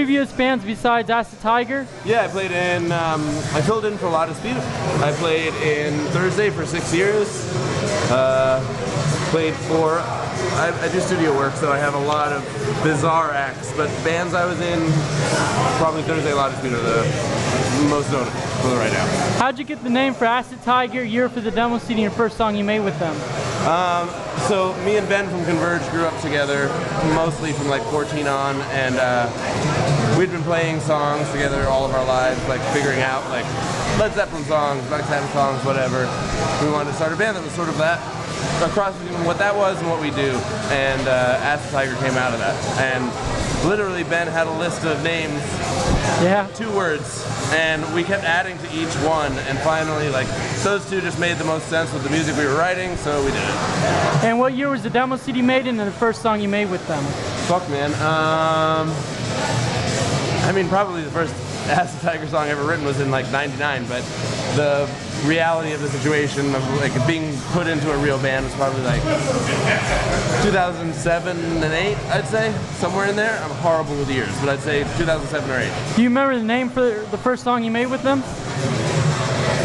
previous bands besides Acid Tiger? Yeah, I played in, I filled in for a lot of speed. I played in Thursday for 6 years. Played for, I do studio work, so I have a lot of bizarre acts, but bands I was in, probably Thursday, a lot of speed are the most notable right now. How'd you get the name for Acid Tiger, year for the demo CD, and your first song you made with them? So me and Ben from Converge grew up together, mostly from like 14 on, and we'd been playing songs together all of our lives, like figuring out like Led Zeppelin songs, Black Sabbath songs, whatever. We wanted to start a band that was sort of that, across between what that was and what we do, and Acid Tiger came out of that. And literally Ben had a list of names, 2 words, and we kept adding to each one, and finally like those two just made the most sense with the music we were writing, so we did it. And what year was the demo CD made and the first song you made with them? Fuck man, I mean probably the first Acid Tiger song ever written was in like '99, but the reality of the situation of like being put into a real band was probably like 2007 and 8, I'd say, somewhere in there. I'm horrible with years, but I'd say 2007 or 8. Do you remember the name for the first song you made with them?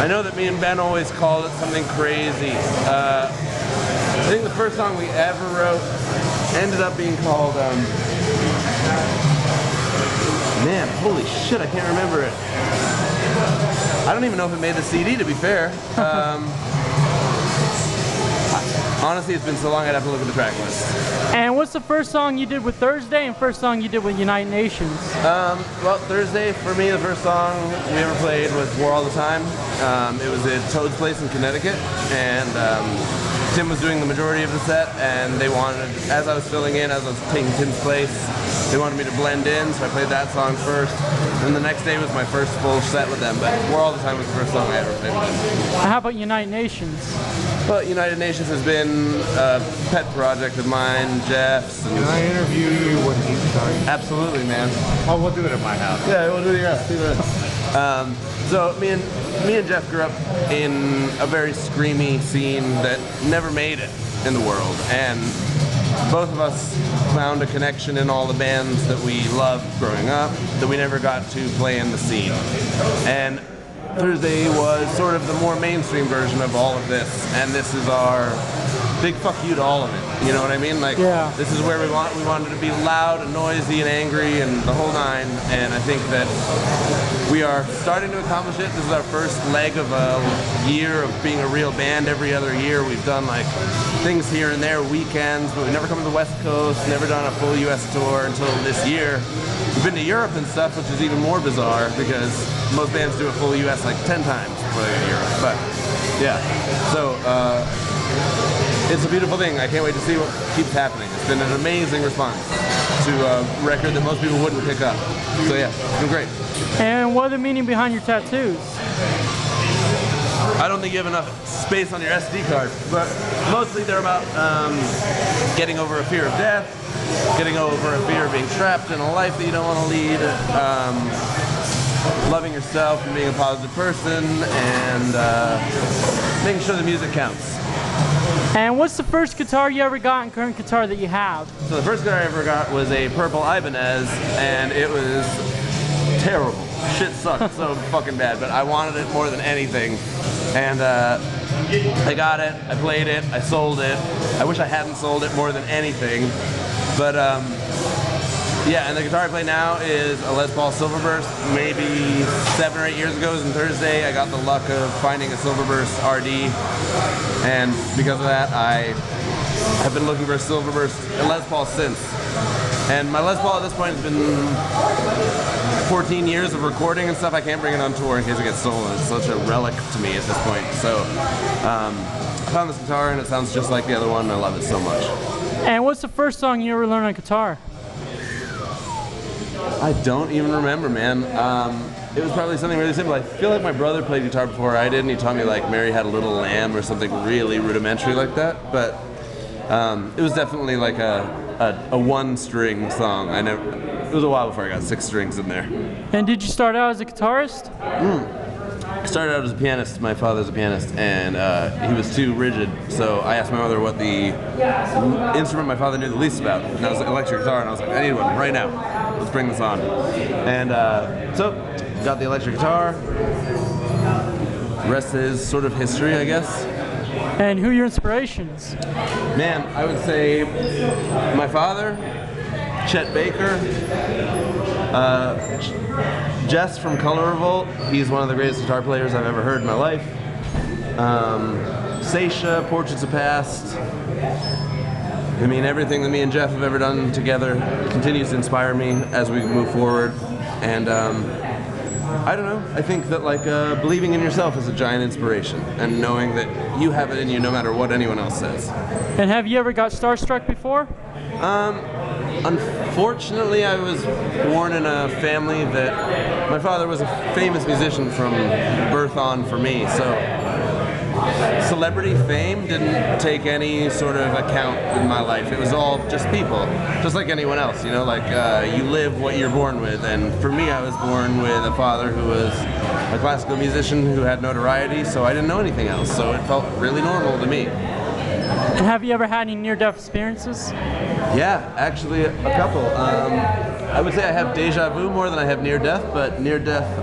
I know that me and Ben always called it something crazy. I think the first song we ever wrote ended up being called, man, holy shit, I can't remember it. I don't even know if it made the CD, to be fair. Honestly, it's been so long I'd have to look at the track list. And what's the first song you did with Thursday and first song you did with United Nations? Well, Thursday, for me, the first song we ever played was War All the Time. It was at Toad's Place in Connecticut, and Tim was doing the majority of the set, and they wanted, as I was filling in, as I was taking Tim's place, they wanted me to blend in, so I played that song first. And the next day was my first full set with them, but War All the Time was the first song I ever played with them. How about United Nations? Well, United Nations has been a pet project of mine, Jeff's. Can I interview you when he's done? Absolutely, man. Oh, we'll do it at my house. Yeah, we'll do it at your house. So me and Jeff grew up in a very screamy scene that never made it in the world, and both of us found a connection in all the bands that we loved growing up that we never got to play in the scene. And Thursday was sort of the more mainstream version of all of this, and this is our big fuck you to all of it. You know what I mean? Like, this is where we wanted to be loud and noisy and angry and the whole nine, and I think that we are starting to accomplish it. This is our first leg of a year of being a real band. Every other year we've done like things here and there, weekends, but we've never come to the West Coast, never done a full US tour until this year. We've been to Europe and stuff, which is even more bizarre because most bands do a full US like 10 times before they go to Europe. But yeah, so it's a beautiful thing. I can't wait to see what keeps happening. It's been an amazing response to a record that most people wouldn't pick up. So yeah, it's been great. And what are the meaning behind your tattoos? I don't think you have enough space on your SD card, but mostly they're about getting over a fear of death, getting over a fear of being trapped in a life that you don't want to lead, loving yourself and being a positive person, and making sure the music counts. And what's the first guitar you ever got and current guitar that you have? So the first guitar I ever got was a purple Ibanez, and it was terrible. Shit sucked so fucking bad, but I wanted it more than anything. And I got it, I played it, I sold it. I wish I hadn't sold it more than anything. But yeah, and the guitar I play now is a Les Paul Silverburst. Maybe 7 or 8 years ago, it was in Thursday, I got the luck of finding a Silverburst RD. And because of that, I have been looking for a Silverburst Les Paul since. And my Les Paul at this point has been 14 years of recording and stuff. I can't bring it on tour in case it gets stolen. It's such a relic to me at this point. So I found this guitar and it sounds just like the other one and I love it so much. And what's the first song you ever learned on guitar? I don't even remember, man. It was probably something really simple. I feel like my brother played guitar before I did, and he taught me like Mary Had a Little Lamb or something really rudimentary like that. But it was definitely like a one-string song. It was a while before I got 6 strings in there. And did you start out as a guitarist? I started out as a pianist. My father's a pianist, and he was too rigid. So I asked my mother what the instrument my father knew the least about, and I was like, electric guitar, and I was like, I need one right now. Let's bring this on. And so, got the electric guitar. The rest is sort of history, I guess. And who are your inspirations? Man, I would say my father, Chet Baker, Jess from Color Revolt. He's one of the greatest guitar players I've ever heard in my life. Seisha, Portraits of Past. I mean, everything that me and Jeff have ever done together continues to inspire me as we move forward. And I don't know, I think that like believing in yourself is a giant inspiration, and knowing that you have it in you no matter what anyone else says. And have you ever got starstruck before? Unfortunately, I was born in a family that my father was a famous musician from birth on for me, so celebrity fame didn't take any sort of account in my life. It was all just people, just like anyone else, you know, like you live what you're born with. And for me, I was born with a father who was a classical musician who had notoriety, so I didn't know anything else, so it felt really normal to me. And have you ever had any near-death experiences? Yeah, actually a couple. I would say I have deja vu more than I have near-death, but near-death,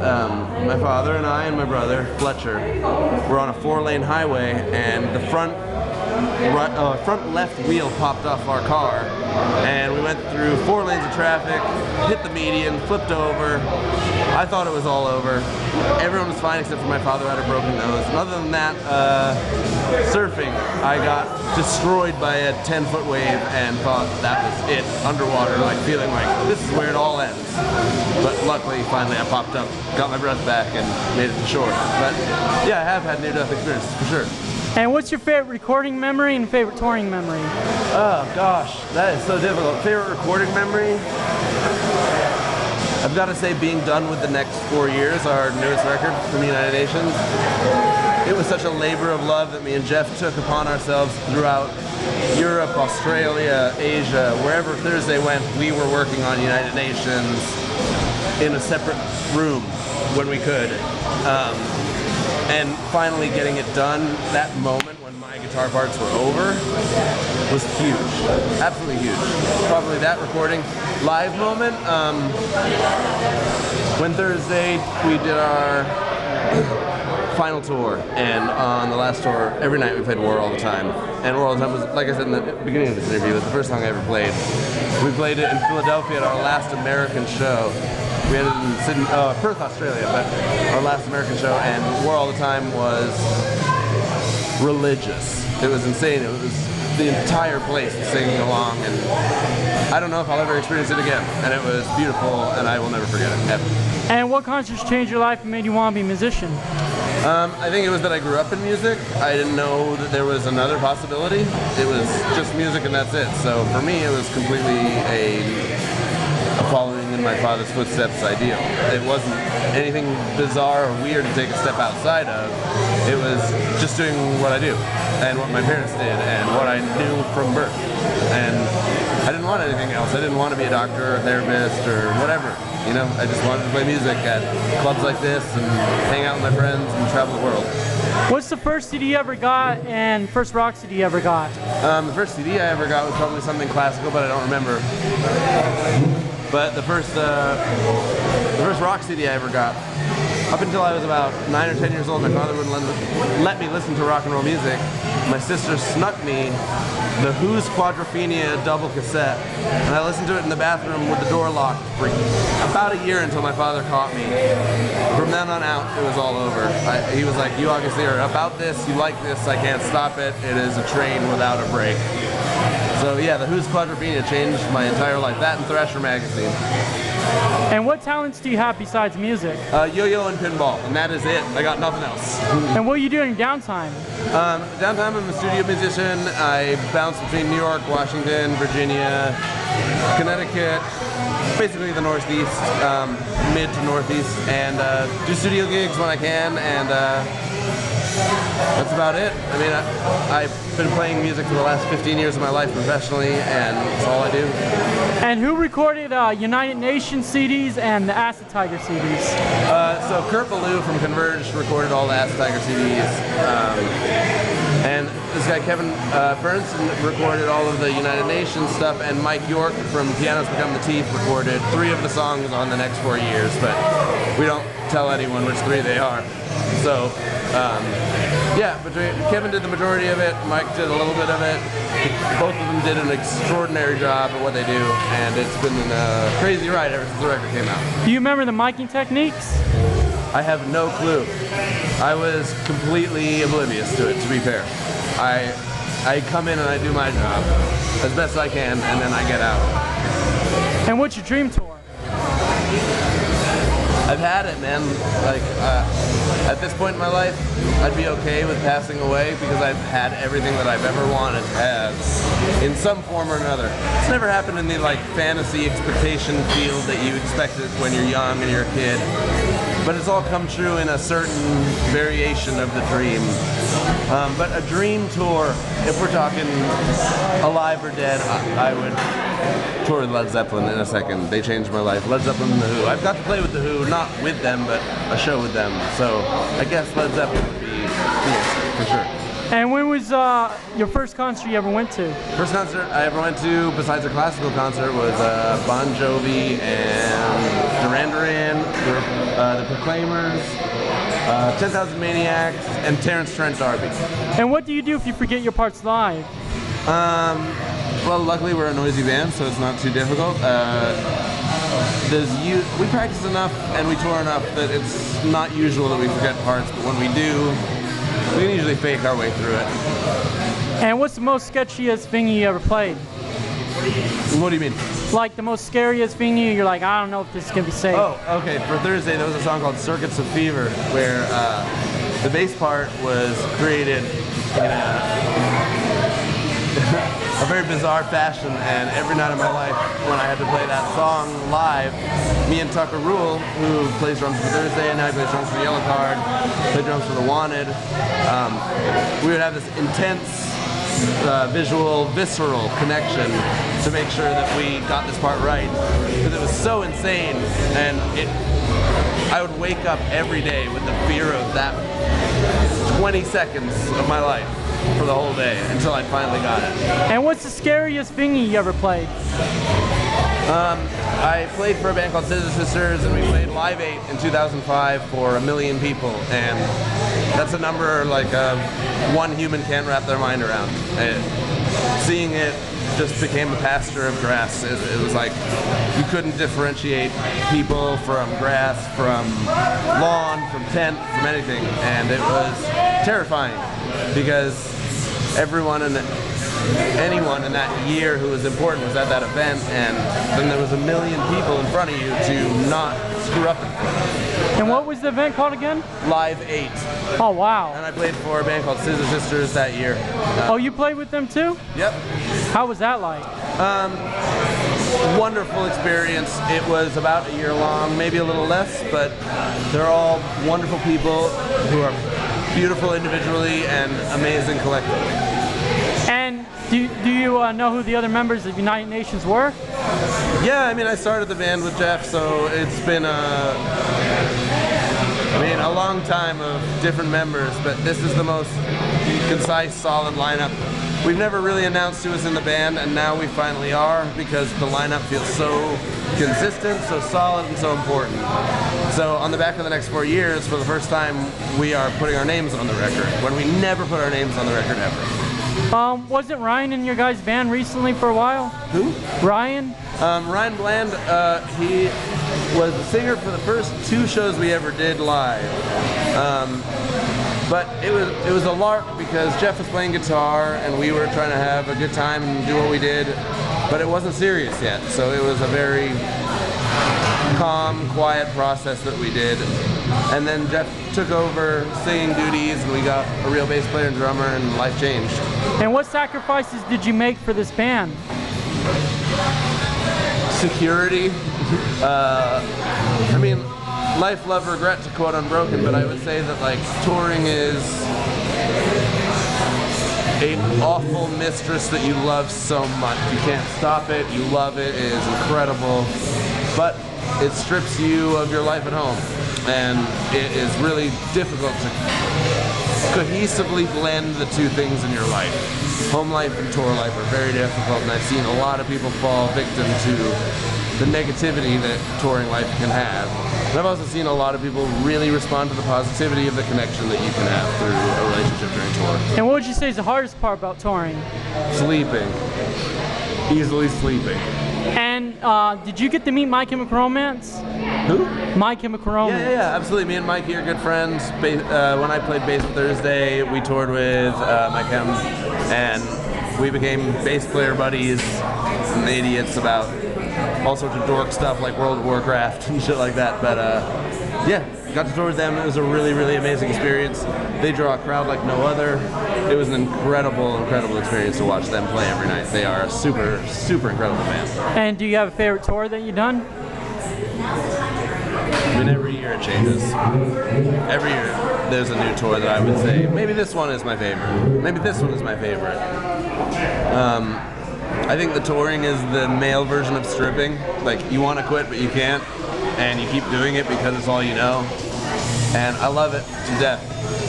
my father and I and my brother, Fletcher, were on a 4-lane highway, and the front left wheel popped off our car, and we went through 4 lanes of traffic, hit the median, flipped over. I thought it was all over. Everyone was fine except for my father, who had a broken nose. And other than that, surfing, I got destroyed by a 10-foot wave and thought that was it, underwater, like feeling like this is where it all ends. But luckily, finally, I popped up, got my breath back, and made it to shore. But yeah, I have had near-death experiences, for sure. And what's your favorite recording memory and favorite touring memory? Oh gosh, that is so difficult. Favorite recording memory? I've got to say being done with the next 4 years, our newest record from the United Nations. It was such a labor of love that me and Jeff took upon ourselves throughout Europe, Australia, Asia, wherever Thursday went, we were working on United Nations in a separate room when we could. And finally getting it done, that moment when my guitar parts were over, was huge. Absolutely huge. Probably that recording. Live moment, when Thursday we did our final tour, and on the last tour, every night we played War All the Time. And War All the Time was, like I said in the beginning of this interview, was the first song I ever played. We played it in Philadelphia at our last American show. We had it in Sydney, Perth, Australia, but our last American show, and War All the Time was religious. It was insane. It was the entire place was singing along, and I don't know if I'll ever experience it again. And it was beautiful, and I will never forget it, ever. And what concerts changed your life and made you want to be a musician? I think it was that I grew up in music. I didn't know that there was another possibility. It was just music and that's it. So for me, it was completely a following in my father's footsteps ideal. It wasn't anything bizarre or weird to take a step outside of. It was just doing what I do and what my parents did and what I knew from birth. And I didn't want anything else. I didn't want to be a doctor or a therapist or whatever. You know, I just wanted to play music at clubs like this and hang out with my friends and travel the world. What's the first CD you ever got and first rock CD you ever got? The first CD I ever got was probably something classical, but I don't remember. But the first rock CD I ever got, up until I was about 9 or 10 years old, my father wouldn't let me listen to rock and roll music. My sister snuck me the Who's Quadrophenia double cassette, and I listened to it in the bathroom with the door locked for about a year until my father caught me. From then on out, it was all over. He was like, you obviously are about this, you like this, I can't stop it. It is a train without a break. So yeah, the Who's Quadrophenia changed my entire life. That and Thrasher magazine. And what talents do you have besides music? Yo-yo and pinball, and that is it. I got nothing else. And what are you doing in downtime? Downtime, I'm a studio musician. I bounce between New York, Washington, Virginia, Connecticut, basically the Northeast, mid to Northeast, and do studio gigs when I can, and that's about it. I mean, I've been playing music for the last 15 years of my life professionally, and that's all I do. And who recorded United Nations CDs and the Acid Tiger CDs? So Kurt Ballou from Converge recorded all the Acid Tiger CDs. And this guy Kevin Bernson recorded all of the United Nations stuff, and Mike York from Pianos Become the Teeth recorded 3 of the songs on the next 4 years, but we don't tell anyone which 3 they are. So, yeah, but Kevin did the majority of it, Mike did a little bit of it. Both of them did an extraordinary job at what they do, and it's been a crazy ride ever since the record came out. Do you remember the miking techniques? I have no clue. I was completely oblivious to it, to be fair. I come in and I do my job as best I can, and then I get out. And what's your dream tour? I've had it, man. Like, at this point in my life, I'd be okay with passing away because I've had everything that I've ever wanted to have in some form or another. It's never happened in the like fantasy expectation field that you expect it when you're young and you're a kid. But it's all come true in a certain variation of the dream. But a dream tour, if we're talking alive or dead, I would tour with Led Zeppelin in a second. They changed my life. Led Zeppelin and The Who. I've got to play with The Who, not with them, but a show with them. So I guess Led Zeppelin would be for sure. And when was your first concert you ever went to? First concert I ever went to, besides a classical concert, was Bon Jovi and Duran Duran, the Proclaimers, 10,000 Maniacs, and Terrence Trent D'Arby. And what do you do if you forget your parts live? Well, luckily we're a noisy band, so it's not too difficult. We practice enough and we tour enough that it's not usual that we forget parts, but when we do, we can usually fake our way through it. And what's the most sketchiest venue you ever played? What do you mean? Like the most scariest venue, you're like, I don't know if this is going to be safe. Oh, okay. For Thursday, there was a song called Circuits of Fever, where the bass part was created in a very bizarre fashion, and every night of my life, when I had to play that song live, me and Tucker Rule, who plays drums for Thursday, and now he plays drums for Yellow Card, played drums for The Wanted, we would have this intense, visual, visceral connection to make sure that we got this part right, because it was so insane, and I would wake up every day with the fear of that 20 seconds of my life for the whole day until I finally got it. And what's the scariest venue you ever played? I played for a band called Scissor, and we played Live 8 in 2005 for 1 million people, and that's a number like one human can't wrap their mind around. Seeing it just became a pasture of grass. It was like you couldn't differentiate people from grass, from lawn, from tent, from anything, and it was terrifying because anyone in that year who was important was at that event, and then there was 1 million people in front of you to not screw up in front of. And what was the event called again? Live 8. Oh, wow. And I played for a band called Scissor Sisters that year. Oh, you played with them too? Yep. How was that like? Wonderful experience. It was about a year long, maybe a little less, but they're all wonderful people who are beautiful individually and amazing collectively. And do you know who the other members of United Nations were? Yeah, I mean, I started the band with Jeff, so it's been a long time of different members, but this is the most concise, solid lineup. We've never really announced who was in the band, and now we finally are, because the lineup feels so consistent, so solid, and so important. So on the back of the next 4 years, for the first time, we are putting our names on the record, when we never put our names on the record ever. Wasn't Ryan in your guys' band recently for a while? Who? Ryan? Ryan Bland, he was the singer for the first 2 shows we ever did live. But it was a lark because Jeff was playing guitar and we were trying to have a good time and do what we did, but it wasn't serious yet. So it was a very calm, quiet process that we did. And then Jeff took over singing duties and we got a real bass player and drummer, and life changed. And what sacrifices did you make for this band? Security. I mean, life, love, regret, to quote Unbroken, but I would say that like touring is an awful mistress that you love so much. You can't stop it, you love it, it is incredible, but it strips you of your life at home, and it is really difficult to cohesively blend the two things in your life. Home life and tour life are very difficult, and I've seen a lot of people fall victim to the negativity that touring life can have. And I've also seen a lot of people really respond to the positivity of the connection that you can have through a relationship during tour. And what would you say is the hardest part about touring? Sleeping. Easily sleeping. And did you get to meet My Chemical Romance? Who? My Chemical Romance. Yeah, absolutely. Me and Mikey are good friends. When I played bass Thursday, we toured with My Chem, and we became bass player buddies and idiots about all sorts of dork stuff like World of Warcraft and shit like that. But yeah, got to tour with them. It was a really, really amazing experience. They draw a crowd like no other. It was an incredible experience to watch them play every night. They are a super, super incredible band. And do you have a favorite tour that you've done? I mean, every year it changes. Every year there's a new tour that I would say, maybe this one is my favorite. Maybe this one is my favorite. I think the touring is the male version of stripping. Like, you want to quit, but you can't. And you keep doing it because it's all you know. And I love it to death.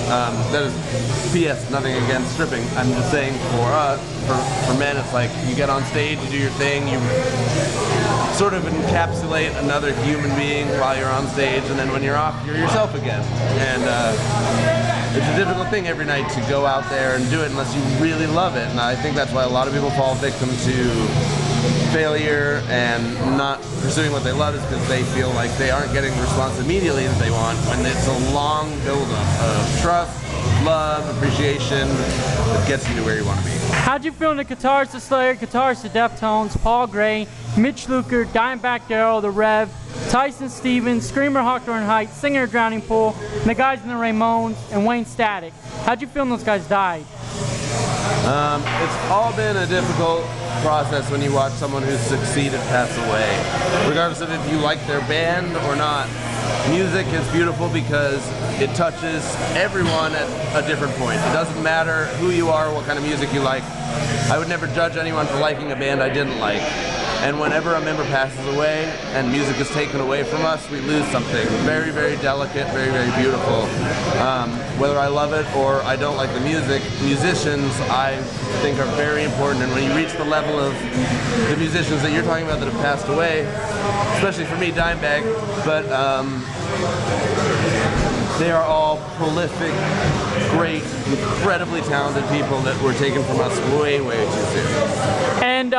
That is, P.S., nothing against stripping. I'm just saying for men, it's like you get on stage, you do your thing, you sort of encapsulate another human being while you're on stage, and then when you're off, you're yourself again. And it's a difficult thing every night to go out there and do it unless you really love it. And I think that's why a lot of people fall victim to failure and not pursuing what they love, is because they feel like they aren't getting the response immediately that they want, when it's a long build-up of trust, love, appreciation that gets you to where you want to be. How'd you feel in the guitars to Slayer, guitars to Deftones, Paul Gray, Mitch Luker, Dimebag Darrell, The Rev, Tyson Stevens, Screamer Hawthorne Heights, Singer Drowning Pool, and the guys in the Ramones, and Wayne Static? How'd you feel when those guys died? It's all been a difficult process when you watch someone who's succeeded pass away. Regardless of if you like their band or not, music is beautiful because it touches everyone at a different point. It doesn't matter who you are, what kind of music you like. I would never judge anyone for liking a band I didn't like. And whenever a member passes away and music is taken away from us, we lose something very, very delicate, very, very beautiful. Whether I love it or I don't like the music, musicians I think are very important. And when you reach the level of the musicians that you're talking about that have passed away, especially for me, Dimebag, but they are all prolific, great, incredibly talented people that were taken from us way, way too soon. And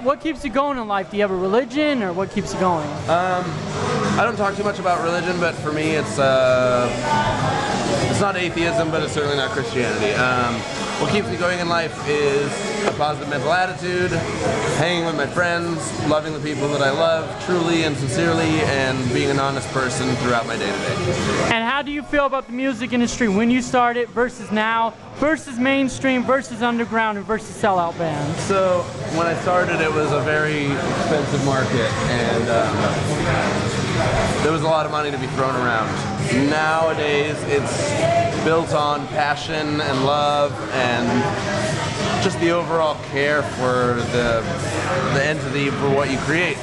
what keeps you going in life? Do you have a religion, or what keeps you going? I don't talk too much about religion, but for me it's not atheism, but it's certainly not Christianity. What keeps me going in life is a positive mental attitude, hanging with my friends, loving the people that I love truly and sincerely, and being an honest person throughout my day-to-day. And how do you feel about the music industry when you started versus now, versus mainstream, versus underground, and versus sellout bands? So when I started, it was a very expensive market, and there was a lot of money to be thrown around. Nowadays, it's built on passion and love and just the overall care for the entity, for what you create.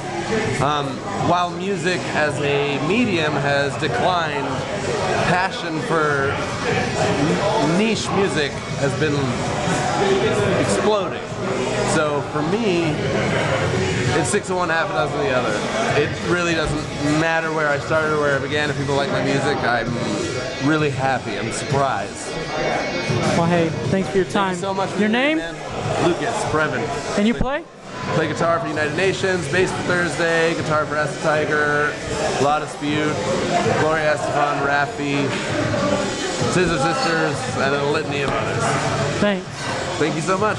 While music as a medium has declined, passion for niche music has been exploding. So for me, it's 6 of one, half a dozen of the other. It really doesn't matter where I started or where I began. If people like my music, I'm really happy. I'm surprised. Well, hey, thanks for your time. Thank you so much for your name? Man. Lucas, Previn. And you play? Play guitar for United Nations, bass for Thursday, guitar for Acid Tiger, La Dispute, Gloria Estefan, Raffi, Scissor Sisters, and a litany of others. Thanks. Thank you so much.